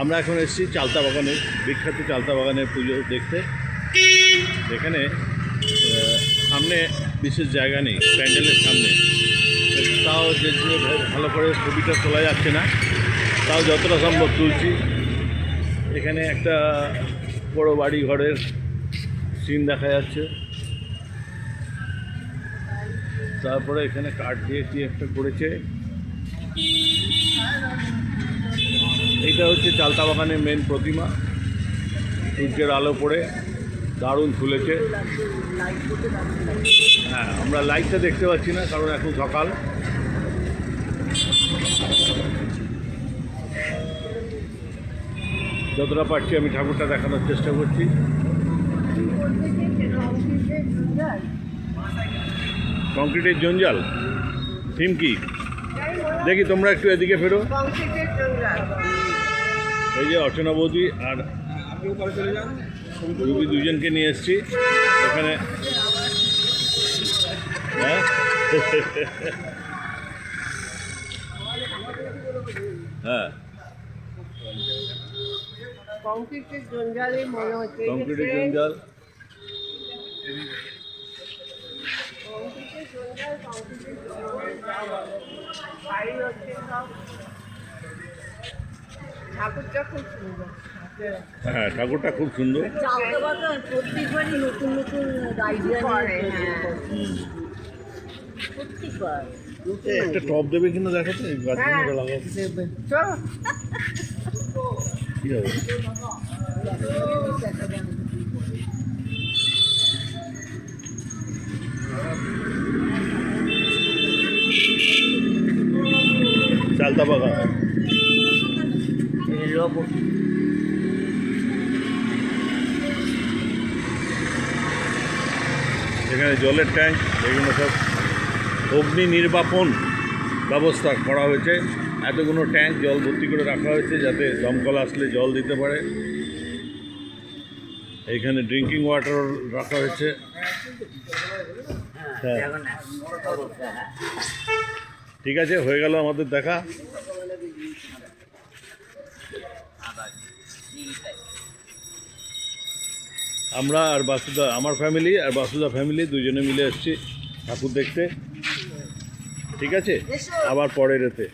আমরা এখন এসেছি চালতা বাগানে, বিখ্যাত চালতা বাগানের পুজো দেখতে। এখানে সামনে বিশেষ জায়গা নেই প্যান্ডেলের সামনে, তাও যে ভালো করে ছবিটা তোলা যাচ্ছে না, তাও যতটা সম্ভব তুলছি। এখানে একটা বড় বাড়ি ঘরের সিন দেখা যাচ্ছে। তারপরে এখানে কাঠ দিয়ে কি একটা করেছে। এইটা হচ্ছে চালতা বাগানের মেন প্রতিমা, সূর্যের আলো পড়ে দারুণ ফুলেছে। হ্যাঁ, আমরা লাইটটা দেখতে পাচ্ছি না কারণ এখন সকাল। যতটা পারছি আমি ঠাকুরটা দেখানোর চেষ্টা করছি। কংক্রিটের জঞ্জাল থিম কি দেখি, তোমরা একটু এদিকে ফেরো। এই যে অর্চনা বৌদি আর রুবি দুজনকে নিয়ে এসছি এখানে। হ্যাঁ হ্যাঁ, কংক্রিটের জঞ্জালে মনে হচ্ছে, কংক্রিটের জঞ্জাল। ঠাকুরটা খুব সুন্দর। হ্যাঁ, ঠাকুরটা খুব সুন্দর। প্রত্যেকবারই নতুন নতুন আইডিয়া একটা টপ দেবে কিনা দেখো তো, এই গাছগুলো লাগাবো কি হবে। চালতা বাগান এখানে জলের ট্যাঙ্ক, এগুলো সব অগ্নি নির্বাপন ব্যবস্থা করা হয়েছে। এতগুলো ট্যাঙ্ক জল ভর্তি করে রাখা হয়েছে যাতে দমকল আসলে জল দিতে পারে। এইখানে ড্রিঙ্কিং ওয়াটার রাখা হয়েছে। হ্যাঁ, ঠিক আছে, হয়ে গেল আমাদের দেখা। আমরা আর বাসুদা, আমার ফ্যামিলি আর বাসুদা ফ্যামিলি দুজনে মিলে এসেছি ঠাকুর দেখতে। ঠিক আছে, আবার পরের এতে।